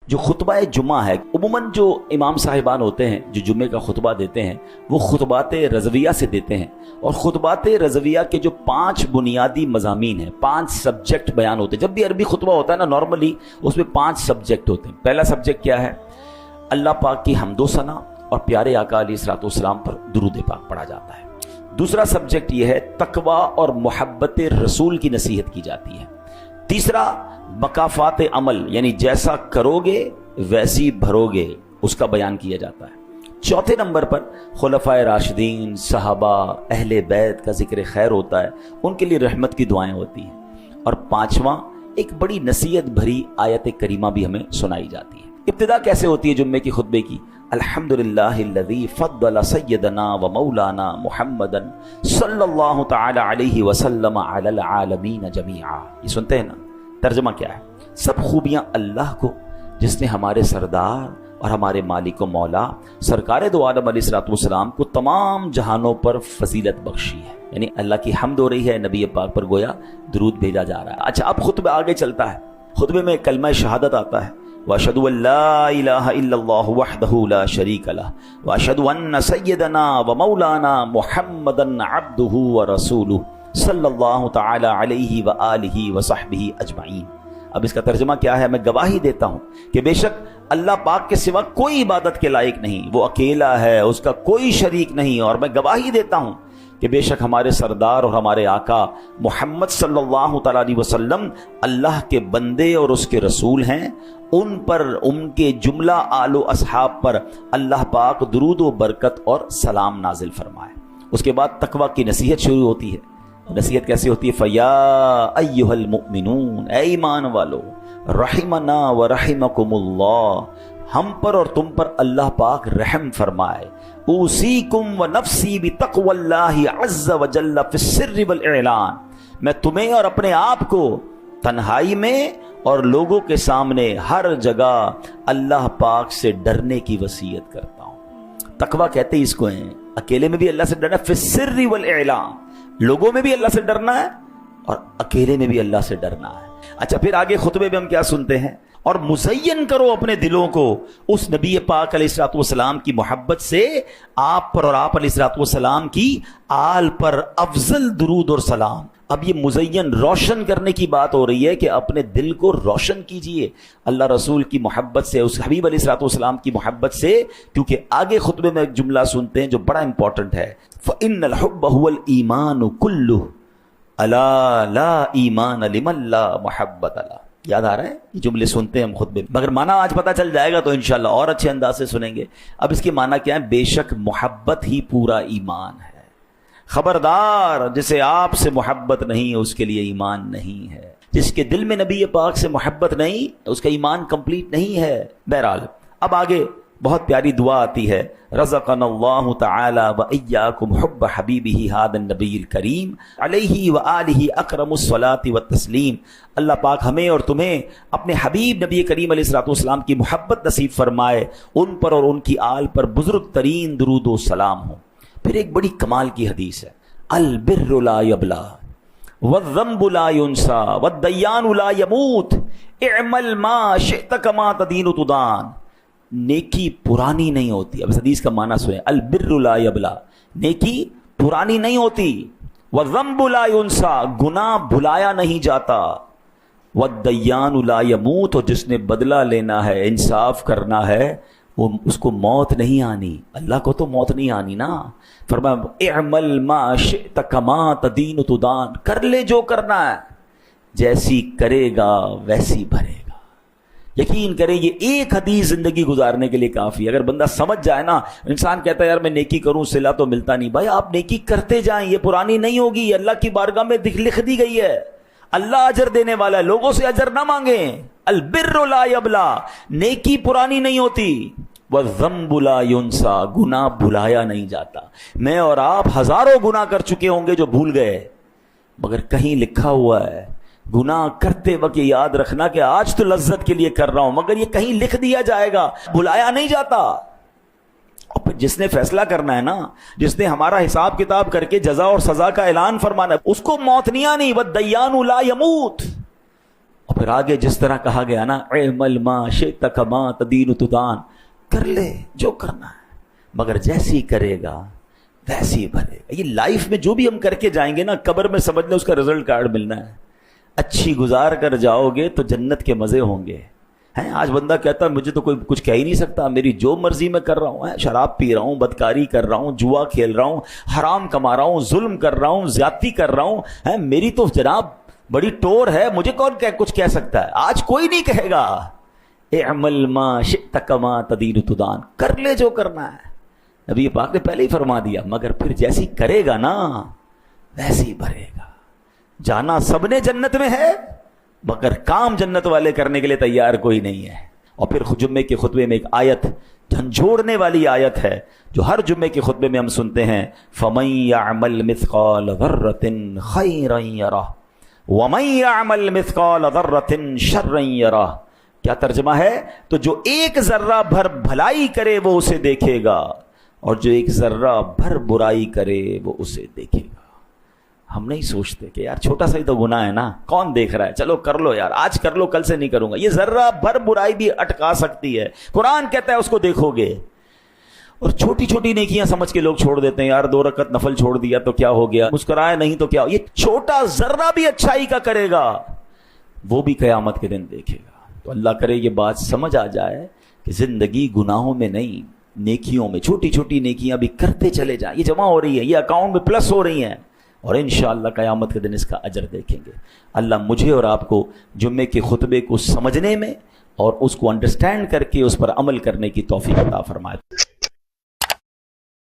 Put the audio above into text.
جو خطبہ جمعہ ہے، عموماً جو امام صاحبان ہوتے ہیں جو جمعے کا خطبہ دیتے ہیں وہ خطبات رضویہ سے دیتے ہیں، اور خطبات رضویہ کے جو 5 بنیادی مضامین ہیں، 5 سبجیکٹ بیان ہوتے ہیں۔ جب بھی عربی خطبہ ہوتا ہے نا نارملی اس میں 5 سبجیکٹ ہوتے ہیں۔ پہلا سبجیکٹ کیا ہے؟ اللہ پاک کی حمد و ثنا اور پیارے آقا علیہ الصلوۃ والسلام پر درود پاک پڑھا جاتا ہے۔ دوسرا سبجیکٹ یہ ہے تقوی اور محبت رسول کی نصیحت کی جاتی ہے۔ تیسرا مکافات عمل، یعنی جیسا کرو گے ویسی بھرو گے، اس کا بیان کیا جاتا ہے۔ چوتھے نمبر پر خلفائے راشدین، صحابہ، اہل بیت کا ذکر خیر ہوتا ہے، ان کے لیے رحمت کی دعائیں ہوتی ہیں۔ اور پانچواں ایک بڑی نصیحت بھری آیت کریمہ بھی ہمیں سنائی جاتی ہے۔ ابتدا کیسے ہوتی ہے جمعے کی خطبے کی؟ الحمدللہ الذی فضل سیدنا و مولانا محمدا صلی اللہ تعالی علیہ وسلم علی العالمین جمیعا۔ یہ سنتے ہیں نا؟ ترجمہ کیا ہے؟ سب خوبیاں اللہ کو جس نے ہمارے سردار اور ہمارے مالک و مولا سرکار دو عالم علیہ الصلوۃ والسلام کو تمام جہانوں پر فضیلت بخشی ہے۔ یعنی اللہ کی حمد ہو رہی ہے، نبی پاک پر گویا درود بھیجا جا رہا ہے۔ اچھا، اب خطبہ آگے چلتا ہے۔ خطبے میں کلمہ شہادت آتا ہے، وَأَشْهَدُ أَن لَا إِلَٰهَ إِلَّا اللَّهُ وَحْدَهُ لَا شَرِيكَ لَهُ وَأَشْهَدُ أَنَّ سَيِّدَنَا وَمَوْلَانَا مُحَمَّدًا عَبْدُهُ وَرَسُولُهُ صلی اللہ تعالی علیہ وآلہ وصحبہ اجمعین۔ اب اس کا ترجمہ کیا ہے؟ میں گواہی دیتا ہوں کہ بے شک اللہ پاک کے سوا کوئی عبادت کے لائق نہیں، وہ اکیلا ہے، اس کا کوئی شریک نہیں، اور میں گواہی دیتا ہوں کہ بے شک ہمارے سردار اور ہمارے آقا محمد صلی اللہ تعالی علیہ وسلم اللہ کے بندے اور اس کے رسول ہیں۔ ان پر، ان کے جملہ آل و اصحاب پر اللہ پاک درود و برکت اور سلام نازل فرمائے۔ اس کے بعد تقوی کی نصیحت شروع ہوتی ہے۔ نصیحت کیسے ہوتی ہے؟ فیا ایھا المؤمنون، اے ایمان والو، رحمنا و رحمکم اللہ، ہم پر اور تم پر اللہ پاک رحم فرمائے۔ اوصیکم و نفسی بتقوی اللہ عز وجل فی السر والاعلان، میں تمہیں اور اپنے آپ کو تنہائی میں اور لوگوں کے سامنے ہر جگہ اللہ پاک سے ڈرنے کی وصیت کرتا ہوں۔ تقوی کہتے ہیں اس کو ہیں، اکیلے میں بھی اللہ سے ڈرنا ہے، فی السر والاعلان، لوگوں میں بھی اللہ سے ڈرنا ہے اور اکیلے میں بھی اللہ سے ڈرنا ہے۔ اچھا، پھر آگے خطبے میں ہم کیا سنتے ہیں؟ اور مزین کرو اپنے دلوں کو اس نبی پاک علیہ الصلوۃ والسلام کی محبت سے، آپ پر اور آپ علیہ الصلوۃ والسلام کی آل پر افضل درود اور سلام۔ اب یہ مزین، روشن کرنے کی بات ہو رہی ہے کہ اپنے دل کو روشن کیجئے اللہ رسول کی محبت سے، اس حبیب علیہ الصلوۃ والسلام کی محبت سے، کیونکہ آگے خطبے میں ایک جملہ سنتے ہیں جو بڑا امپورٹنٹ ہے، فَإِنَّ الْحُبَّ هُوَ الْإِيمَانُ كُلُّهُ أَلَا لَا إِيمَانَ لِمَن لَا مَحَبَّةَ لَهُ۔ یاد آ رہا ہے؟ یہ جملے سنتے ہیں ہم خطبے میں، مگر معنی آج پتہ چل جائے گا تو انشاءاللہ اور اچھے انداز سے سنیں گے۔ اب اس کے معنی کیا ہے؟ بے شک محبت ہی پورا ایمان ہے، خبردار جسے آپ سے محبت نہیں اس کے لیے ایمان نہیں ہے، جس کے دل میں نبی پاک سے محبت نہیں اس کا ایمان کمپلیٹ نہیں ہے۔ بہرحال اب آگے بہت پیاری دعا آتی ہے، رزقنا اللہ تعالی و ایاکم حب حبیبہ ھذا النبی الکریم علیہ وآلہ اکرم الصلاۃ والتسلیم۔ اللہ پاک ہمیں اور تمہیں اپنے حبیب نبی کریم علیہ الصلوۃ والسلام کی محبت نصیب فرمائے، ان پر اور ان کی آل پر بزرگ ترین درود و سلام ہو۔ پھر ایک بڑی کمال کی حدیث ہے، البر لا یبلا والذنب لا ینسا والدیان لا یموت اعمل ما شئت کما تدین تدان۔ نیکی پرانی نہیں ہوتی۔ اب اس حدیث کا معنی سنیں، البر لا یبلا، نیکی پرانی نہیں ہوتی، والذنب لا ینسا، گناہ بھلایا نہیں جاتا، والدیان لا یموت، اور جس نے بدلہ لینا ہے، انصاف کرنا ہے، وہ اس کو موت نہیں آنی، اللہ کو تو موت نہیں آنی نا۔ فرمایا اعمل ما شئت کما تدین تدان، کر لے جو کرنا ہے، جیسی کرے گا ویسی بھرے گا۔ یقین کریں یہ ایک حدیث زندگی گزارنے کے لیے کافی ہے۔ اگر بندہ سمجھ جائے نا، انسان کہتا ہے یار میں نیکی کروں صلہ تو ملتا نہیں، بھائی آپ نیکی کرتے جائیں، یہ پرانی نہیں ہوگی، یہ اللہ کی بارگاہ میں لکھ دی گئی ہے، اللہ اجر دینے والا ہے، لوگوں سے اجر نہ مانگیں۔ البر لا یبلا، نیکی پرانی نہیں ہوتی، والذنب لا ینسا، گناہ بھلایا نہیں جاتا۔ میں اور آپ ہزاروں گناہ کر چکے ہوں گے جو بھول گئے، مگر کہیں لکھا ہوا ہے گناہ کرتے وقت یہ یاد رکھنا کہ آج تو لذت کے لیے کر رہا ہوں، مگر یہ کہیں لکھ دیا جائے گا، بھلایا نہیں جاتا۔ اور پھر جس نے فیصلہ کرنا ہے نا، جس نے ہمارا حساب کتاب کر کے جزا اور سزا کا اعلان فرمانا ہے، اس کو موت نہیں آنی، والدیان لا یموت، اور پھر آگے جس طرح کہا گیا نا اعمل ما شئت کما تدین تدان، کر لے جو کرنا ہے مگر جیسی کرے گا ویسی بھرے گا۔ یہ لائف میں جو بھی ہم کر کے جائیں گے نا، قبر میں سمجھ لیں اس کا رزلٹ کارڈ ملنا ہے۔ اچھی گزار کر جاؤ گے تو جنت کے مزے ہوں گے۔ ہیں آج بندہ کہتا ہے مجھے تو کوئی کچھ کہہ ہی نہیں سکتا، میری جو مرضی میں کر رہا ہوں، شراب پی رہا ہوں، بدکاری کر رہا ہوں، جوا کھیل رہا ہوں، حرام کما رہا ہوں، ظلم کر رہا ہوں، زیادتی کر رہا ہوں، میری تو جناب بڑی ٹور ہے، مجھے کون کچھ کہہ سکتا ہے؟ آج کوئی نہیں کہے گا۔ اعمل ما شئت کما تدین تدان، کر لے جو کرنا ہے۔ نبی پاک نے پہلے ہی فرما دیا، مگر پھر جیسی کرے گا نا ویسی بھرے گا۔ جانا سب نے جنت میں ہے مگر کام جنت والے کرنے کے لیے تیار کوئی نہیں ہے۔ اور پھر جمعے کے خطبے میں ایک آیت، جھنجھوڑنے والی آیت ہے جو ہر جمعے کے خطبے میں ہم سنتے ہیں، فَمَن يَعْمَلْ مِثْقَالَ ذَرَّةٍ خَيْرًا يَرَهُ وَمَن يَعْمَلْ مِثْقَالَ ذَرَّةٍ شَرًّا يَرَهُ۔ کیا ترجمہ ہے؟ تو جو ایک ذرہ بھر بھلائی کرے وہ اسے دیکھے گا، اور جو ایک ذرہ بھر برائی کرے وہ اسے دیکھے گا۔ ہم نہیں سوچتے کہ یار چھوٹا سا ہی تو گناہ ہے نا، کون دیکھ رہا ہے، چلو کر لو یار، آج کر لو کل سے نہیں کروں گا۔ یہ ذرہ بھر برائی بھی اٹکا سکتی ہے، قرآن کہتا ہے اس کو دیکھو گے۔ اور چھوٹی چھوٹی نیکیاں سمجھ کے لوگ چھوڑ دیتے ہیں، یار 2 رکعت نفل چھوڑ دیا تو کیا ہو گیا، مسکرائے نہیں تو کیا، یہ چھوٹا ذرہ بھی اچھائی کا کرے گا وہ بھی قیامت کے دن دیکھے گا۔ تو اللہ کرے یہ بات سمجھ آ جائے کہ زندگی گناہوں میں نہیں، نیکیوں میں، چھوٹی چھوٹی نیکیاں بھی کرتے چلے جائیں، یہ جمع ہو رہی ہیں، یہ اکاؤنٹ میں پلس ہو رہی ہیں، اور انشاءاللہ قیامت کے دن اس کا اجر دیکھیں گے۔ اللہ مجھے اور آپ کو جمعے کے خطبے کو سمجھنے میں اور اس کو انڈرسٹینڈ کر کے اس پر عمل کرنے کی توفیق عطا فرمائے۔